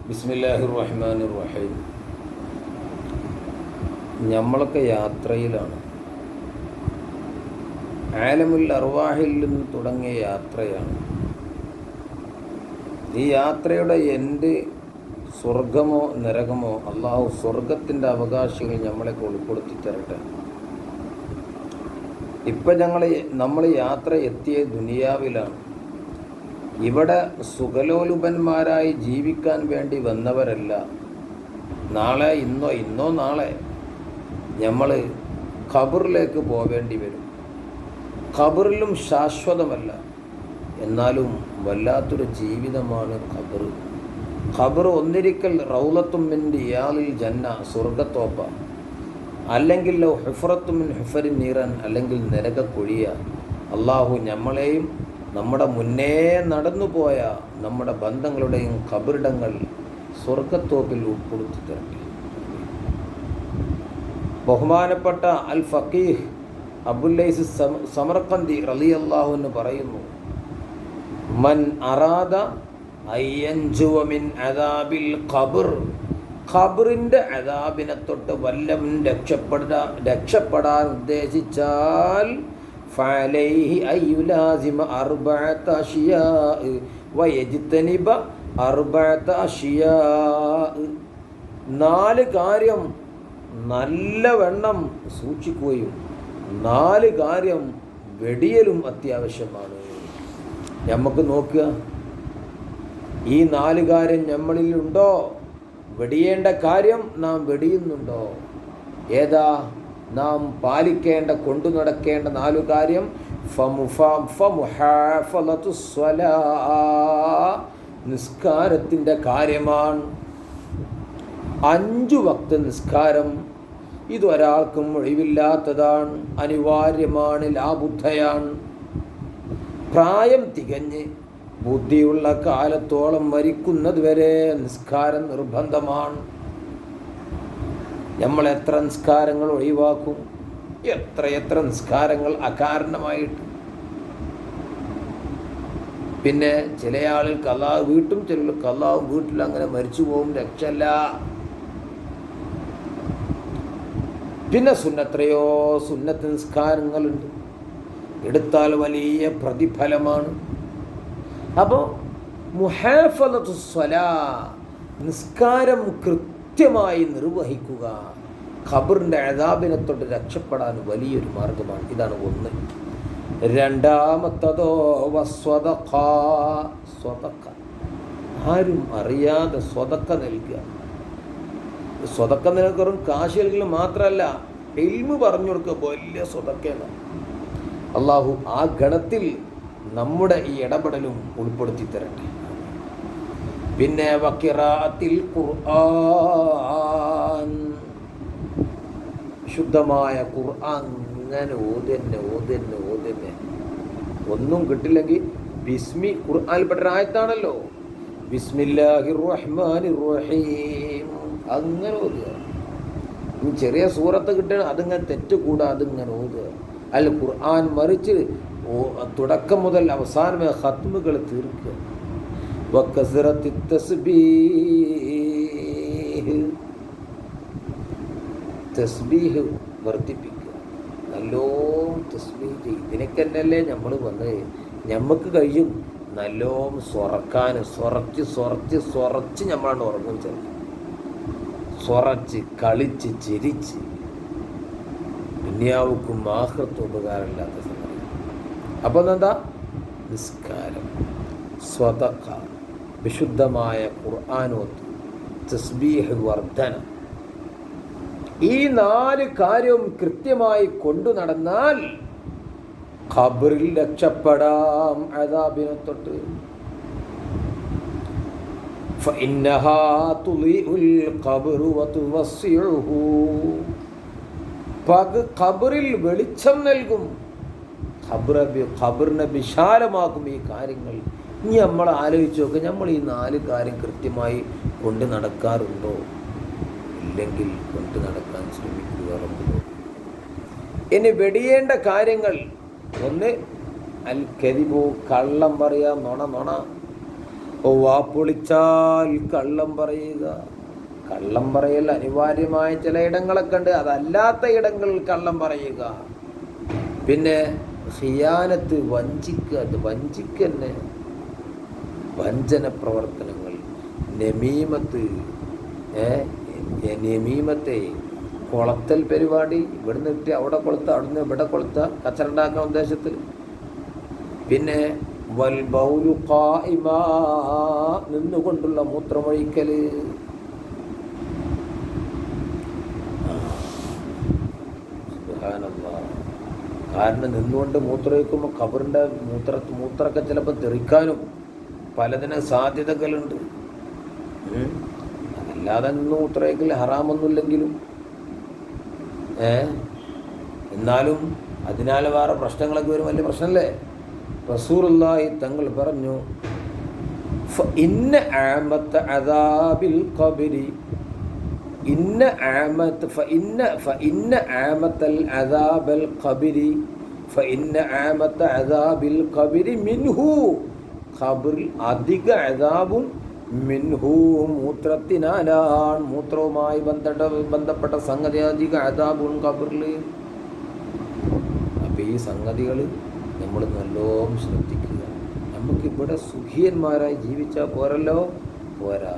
ബിസ്മില്ലാഹിർ റഹ്മാനിർ റഹീം. നമ്മളൊക്കെ യാത്രയിലാണ്. ആലമുൽ അർവാഹിൽ നിന്ന് തുടങ്ങിയ യാത്രയാണ്. ഈ യാത്രയുടെ എൻഡ് സ്വർഗമോ നരകമോ, അള്ളാഹു സ്വർഗത്തിൻ്റെ അവകാശികൾ നമ്മളെ ഉൾപ്പെടുത്തി തരട്ടെ. ഇപ്പം നമ്മൾ യാത്ര എത്തിയ ദുനിയാവിലാണ്. ഇവിടെ സുഖലോലുപന്മാരായി ജീവിക്കാൻ വേണ്ടി വന്നവരല്ല. നാളെ ഇന്നോ നാളെ നമ്മൾ ഖബറിലേക്ക് പോവേണ്ടി വരും. ഖബറിലും ശാശ്വതമല്ല, എന്നാലും വല്ലാത്തൊരു ജീവിതമാണ് ഖബർ. ഖബർ ഒന്നിരിക്കൽ റൗളത്തും മിൻ റിയാദിൽ ജന്ന, സ്വർഗത്തോപ്പ, അല്ലെങ്കിൽ ഹുഫറത്തും മിൻ ഹുഫരിൻ നീറൻ, അല്ലെങ്കിൽ നരകക്കുഴിയ. അള്ളാഹു നമ്മളെയും നമ്മുടെ മുന്നേ നടന്നുപോയ നമ്മുടെ ബന്ധങ്ങളുടെയും ഖബറിടങ്ങൾ സ്വർഗത്തോപ്പിൽ ഉൾപ്പെടുത്തി തരട്ടെ. ബഹുമാനപ്പെട്ട അൽ ഫഖീഹ് അബുല്ലൈസ് സമർഖന്ദി റളിയല്ലാഹു അൻഹു പറയുന്നു, മൻ അറാദ അയ്യൻജുവ മിൻ അദാബിൽ ഖബർ, ഖബറിൻ്റെ അദാബിനെ തൊട്ട് വല്ലവൻ രക്ഷപ്പെടാൻ ഉദ്ദേശിച്ചാൽ ഫഅലൈഹി അയ്യുലാസിമ അർബഅത അഷ്യാ വയജ്തനിബ അർബഅത അഷ്യാ. 4 കാര്യം നല്ലവണ്ണം സൂക്ഷിക്കുകയും 4 കാര്യം വെടിയലും അത്യാവശ്യമാണ്. നമുക്ക് നോക്കുക, ഈ 4 കാര്യം നമ്മളിലുണ്ടോ? വെടിയേണ്ട കാര്യം നാം വെടിയുന്നുണ്ടോ? ഏതാ നാം പാലിക്കേണ്ട, കൊണ്ടു നടക്കേണ്ട 4 കാര്യം? നിസ്കാരത്തിൻ്റെ കാര്യമാണ്. 5 വക്ത് നിസ്കാരം ഇതൊരാൾക്കും ഒഴിവില്ലാത്തതാണ്, അനിവാര്യമാണ്, ലാബുദ്ധയാണ്. പ്രായം തികഞ്ഞ് ബുദ്ധിയുള്ള കാലത്തോളം മരിക്കുന്നത് വരെ നിസ്കാരം നിർബന്ധമാണ്. നമ്മൾ എത്ര നിസ്കാരങ്ങൾ ഒഴിവാക്കും, എത്ര നിസ്കാരങ്ങൾ അകാരണമായിട്ട്. പിന്നെ ചില ആളുകൾ ഖലാ വീട്ടും, ചില ഖലാവും വീട്ടിൽ, അങ്ങനെ മരിച്ചു പോകും, രക്ഷല്ല. പിന്നെ എത്രയോ സുന്നത്ത് നിസ്കാരങ്ങളുണ്ട്, എടുത്താൽ വലിയ പ്രതിഫലമാണ്. അപ്പോൾ മുഹാഫലത്തു സ്വലാ, നിസ്കാരം കൃത്യമായി നിർവഹിക്കുക ഖബറിൻ്റെ അദാബിനെ തൊട്ട് രക്ഷപ്പെടാൻ വലിയൊരു മാർഗമാണ്. ഇതാണ് 1. രണ്ടാമത്തതോ സ്വതഖ, ആരും അറിയാതെ സ്വതക്ക നൽകുക. സ്വതക്ക നൽകും കാശ് നൽകൽ മാത്രമല്ല, ഇൽമു പറഞ്ഞു കൊടുക്കുക, വലിയ സ്വതക്കയാണ്. അള്ളാഹു ആ ഗണത്തിൽ നമ്മുടെ ഈ ഇടപെടലും ഉൾപ്പെടുത്തി തരട്ടെ. പിന്നെ വഖിറാഅത്തിൽ ഖുർആൻ, ശുദ്ധമായ ഖുർആൻ അങ്ങനെ ഓതന്നെ. ഒന്നും കിട്ടില്ലെങ്കിൽ ഖുർആനിൽപ്പെട്ട ആയത്താണല്ലോ, ബിസ്മില്ലാഹിർ റഹ്മാനിർ റഹീം, അങ്ങനെ ഓതുക. ചെറിയ സൂറത്ത് കിട്ടണം, അതിങ്ങനെ തെറ്റുകൂടാ, അതിങ്ങനെ ഓതുക. അല്ല ഖുർആൻ മറിച്ച് തുടക്കം മുതൽ അവസാനം ഖത്മുകൾ തീർക്കുക. വകസറത്തി തസ്ബീഹ് വർദ്ധിപ്പിക്കുക, നല്ലോണം തസ്ബീഹ് ചെയ്യും. ഇതിനൊക്കെ തന്നെയല്ലേ നമ്മൾ വന്നത്. നമുക്ക് കഴിയും നല്ലോണം സൊറച്ച് നമ്മളാണ് ഉറങ്ങും. സൊറച്ച് കളിച്ച് ചിരിച്ച് ദുനിയാവുക്കും ആഖിറത്തും ഉപകാരമില്ലാത്ത സമയം. അപ്പോൾ എന്താ? നിസ്കാരം, സ്വതഖ, വിശുദ്ധമായ ഖുർആനോത്ത്, തസ്ബീഹ് വർദ്ധന. ഈ 4 കാര്യവും കൃത്യമായി കൊണ്ടു നടന്നാൽ ഖബറിൽ രക്ഷപ്പെടാം അദാബിനെ തൊട്ട്. ഫഇന്നഹാ തുളിഉൽ ഖബ്റു വതുവസ്സിഉഹു, ഖബറിൽ വെളിച്ചം നൽകും, ഖബറിനെ വിശാലമാക്കും ഈ കാര്യങ്ങൾ. ഇനി നമ്മൾ ആലോചിച്ച് നോക്കുക, നമ്മൾ ഈ 4 കാര്യം കൃത്യമായി കൊണ്ട് നടക്കാറുണ്ടോ? ഇല്ലെങ്കിൽ കൊണ്ട് നടക്കാൻ ശ്രമിക്കുക. ഇനി വെടിയേണ്ട കാര്യങ്ങൾ: 1 അൽ കദിബു, കള്ളം പറയാ, നുണ. വാപ്പൊളിച്ചാൽ കള്ളം പറയുക. കള്ളം പറയൽ അനിവാര്യമായ ചില ഇടങ്ങളൊക്കെ ഉണ്ട്, അതല്ലാത്ത ഇടങ്ങളിൽ കള്ളം പറയുക. പിന്നെ ഖിയാനത്ത്, വഞ്ചിക്കുക, അത് വഞ്ചിക്കന്നെ, വഞ്ചന പ്രവർത്തനങ്ങൾ, നമീമത്ത്, നമീമത്തെ കൊളത്തൽ പരിപാടി, ഇവിടുന്ന് കിട്ടി അവിടെ കൊളുത്ത, അവിടുന്ന് ഇവിടെ കൊളുത്ത, കച്ചറുണ്ടാക്കുന്ന ഉദ്ദേശത്തിൽ. പിന്നെ വൽ ബൗലു ഖായിമാ, നിന്നുകൊണ്ടുള്ള മൂത്രമൊഴിക്കൽ. സുബ്ഹാനല്ലാഹ്. കാരണം നിന്നുകൊണ്ട് മൂത്രമൊഴിക്കുമ്പോൾ ഖബറിൻ്റെ മൂത്രമൊക്കെ ചിലപ്പോൾ തെറിക്കാനും പലതിനും സാധ്യതകളുണ്ട്. അതല്ലാതെ നിന്ന് മൂത്രമൊഴിക്കൽ ഹറാമൊന്നുമില്ലെങ്കിലും എന്നാലും അതിനാൽ വേറെ പ്രശ്നങ്ങളൊക്കെ വരും, വലിയ പ്രശ്നമല്ലേ. റസൂലുള്ളാഹി തങ്ങൾ പറഞ്ഞു, ഇന്ന ആമത്ത അദാബിൽ ഖബരി, ഇന്ന ആമത്ത് ഫഇന്ന ആമത്തൽ അദാബൽ ഖബരി ഫഇന്ന ആമത്ത അദാബിൽ ഖബരി മിൻഹു, ഖബറിൽ അധിക അദാബും മിൻഹു, മൂത്രത്തിനാലാണ്, മൂത്രവുമായി ബന്ധപ്പെട്ട സംഗതി അധിക അദാബും ഖബറിൽ. അപ്പം ഈ സംഗതികൾ നമ്മൾ നല്ലോണം ശ്രദ്ധിക്കുക. നമുക്കിവിടെ സുഖിയന്മാരായി ജീവിച്ചാൽ പോരല്ലോ, പോരാ.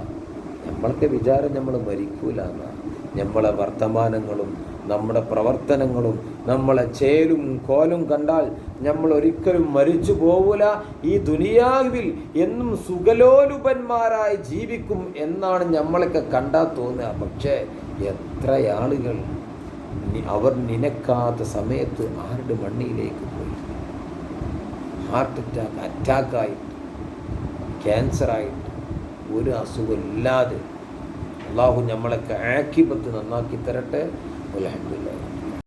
നമ്മൾക്ക് വിചാരം നമ്മൾ മരിക്കൂല എന്നാണ്. നമ്മളെ വർത്തമാനങ്ങളും നമ്മുടെ പ്രവർത്തനങ്ങളും നമ്മളെ ചേലും കോലും കണ്ടാൽ നമ്മൾ ഒരിക്കലും മരിച്ചു പോവില്ല. ഈ ദുനിയാവിൽ എന്നും സുഖലോലുപന്മാരായി ജീവിക്കും എന്നാണ് നമ്മളൊക്കെ കണ്ടാൽ തോന്നുക. പക്ഷേ എത്ര ആളുകൾ അവർ നിനക്കാത്ത സമയത്ത് ആരുടെ മണ്ണിലേക്ക് പോയി, ഹാർട്ട് അറ്റാക്ക്, അറ്റാക്കായിട്ട്, ക്യാൻസറായിട്ട്, ഒരു അസുഖമില്ലാതെ. അള്ളാഹു നമ്മളൊക്കെ ആക്കിബത്ത് നന്നാക്കി തരട്ടെ. അൽഹംദുലില്ലാഹ്.